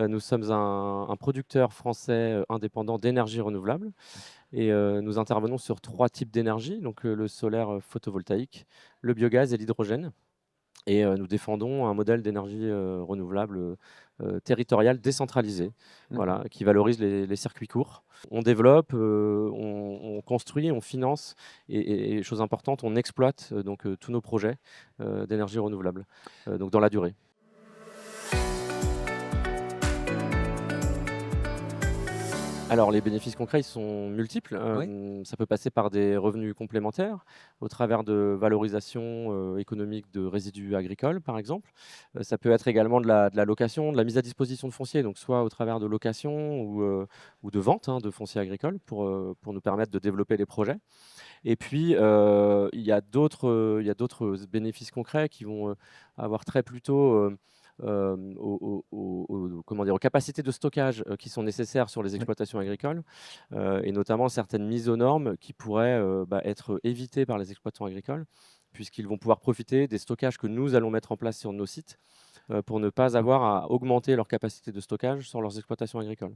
Nous sommes un producteur français indépendant d'énergie renouvelable et nous intervenons sur 3 types d'énergie, donc le solaire photovoltaïque, le biogaz et l'hydrogène. Et nous défendons un modèle d'énergie renouvelable territoriale décentralisée, D'accord. voilà, qui valorise les circuits courts. On développe, on construit, on finance et chose importante, on exploite donc tous nos projets d'énergie renouvelable, donc dans la durée. Alors, les bénéfices concrets, ils sont multiples. Oui. Ça peut passer par des revenus complémentaires, au travers de valorisation économique de résidus agricoles, par exemple. Ça peut être également de la location, de la mise à disposition de foncier, donc soit au travers de location ou de vente hein, de foncier agricole pour nous permettre de développer les projets. Et puis, il y a d'autres bénéfices concrets qui vont avoir trait plutôt comment dire, aux capacités de stockage qui sont nécessaires sur les Oui. exploitations agricoles et notamment certaines mises aux normes qui pourraient être évitées par les exploitants agricoles, puisqu'ils vont pouvoir profiter des stockages que nous allons mettre en place sur nos sites pour ne pas D'accord. avoir à augmenter leur capacité de stockage sur leurs exploitations agricoles.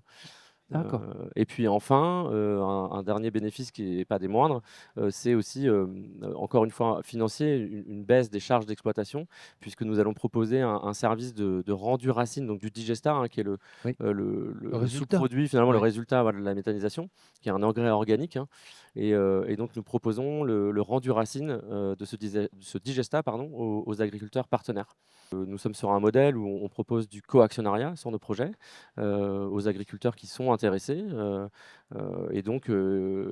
D'accord. Et puis enfin, un dernier bénéfice qui n'est pas des moindres, c'est aussi, encore une fois financier, une baisse des charges d'exploitation puisque nous allons proposer un service de rendu racine, donc du digesta, hein, qui est le, Oui. heu, le Le le le résultat? sous-produit finalement, le Oui. résultat, voilà, de la méthanisation, qui est un engrais organique, hein, et donc nous proposons le rendu racine, de ce digesta pardon, aux agriculteurs partenaires. Nous sommes sur un modèle où on propose du co-actionnariat sur nos projets, aux agriculteurs qui sont intéressés, et donc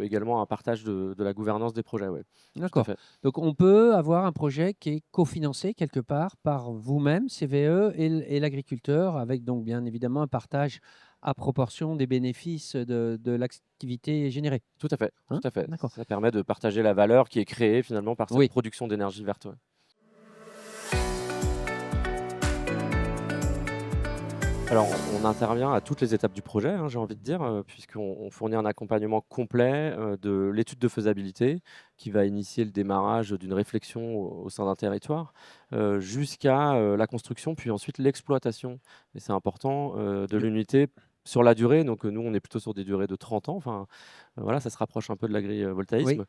également un partage de la gouvernance des projets, ouais, tout à D'accord. fait. Donc on peut avoir un projet qui est cofinancé quelque part par vous-même, CVE et l'agriculteur avec donc bien évidemment un partage à proportion des bénéfices de l'activité générée? Tout à fait, Hein? tout à fait. D'accord. Ça permet de partager la valeur qui est créée finalement par cette Oui. production d'énergie verte, ouais. Alors, on intervient à toutes les étapes du projet, hein, j'ai envie de dire, puisqu'on fournit un accompagnement complet, de l'étude de faisabilité qui va initier le démarrage d'une réflexion au sein d'un territoire, jusqu'à, la construction, puis ensuite l'exploitation et c'est important, de De l'unité sur la durée. Donc, nous, on est plutôt sur des durées de 30 ans, enfin, voilà, ça se rapproche un peu de oui. l'agrivoltaïsme.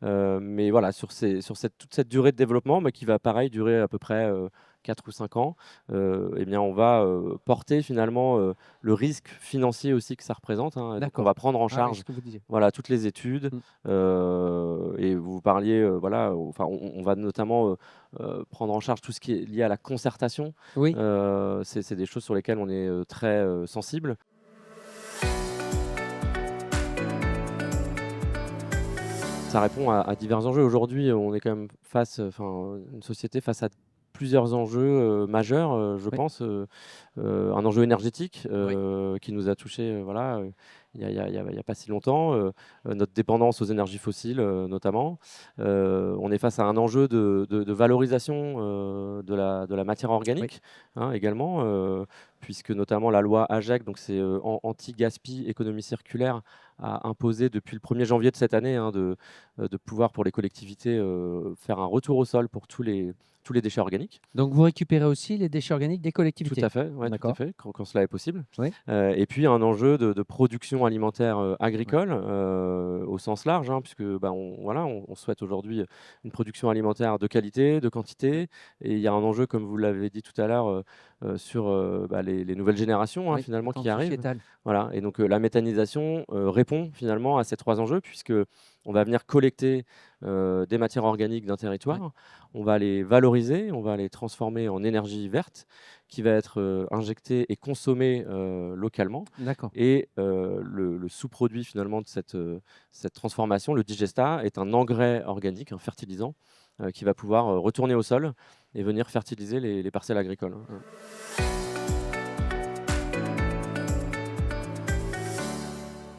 Mais voilà, sur toute cette durée de développement, bah, qui va pareil durer à peu près, 4 ou 5 ans, et bien on va, porter finalement, le risque financier aussi que ça représente, hein. Donc on D'accord. va prendre en Ah oui, charge, ce que vous disiez. voilà, toutes les études, Mmh. et vous parliez, voilà, enfin on va notamment, prendre en charge tout ce qui est lié à la concertation. Oui. C'est des choses sur lesquelles on est, très, sensible. Ça répond à divers enjeux. Aujourd'hui, on est quand même face, enfin, une société face à plusieurs enjeux, majeurs, je Oui. pense, un enjeu énergétique, Oui. qui nous a touchés, voilà, il y a pas si longtemps, notre dépendance aux énergies fossiles, notamment. On est face à un enjeu de valorisation, de la matière Oui. organique, hein, également, puisque notamment la loi AGEC, donc c'est, anti-gaspi, économie circulaire, a imposé depuis le 1er janvier de cette année, hein, de pouvoir pour les collectivités, faire un retour au sol pour tous les déchets organiques. Donc vous récupérez aussi les déchets organiques des Tout collectivités? à fait, ouais, tout à D'accord. fait, quand cela est possible. Oui. Et puis un enjeu de production alimentaire, Oui. agricole, au sens large, hein, puisque, bah, on souhaite aujourd'hui, une production alimentaire de qualité, de Oui. quantité et il y a un enjeu, comme vous l'avez dit tout à l'heure, sur, bah, les nouvelles générations, hein, Oui. finalement qui Attentes arrivent. sociétales. Voilà et donc, la méthanisation, répond finalement à ces 3 enjeux puisqu'on va venir collecter, des matières organiques d'un Oui. territoire, on va les valoriser, on va les transformer en énergie verte qui va être, injectée et consommée, localement D'accord. et le sous-produit finalement de cette transformation, le digesta, est un engrais organique, un fertilisant, qui va pouvoir, retourner au sol et venir fertiliser les parcelles agricoles, hein.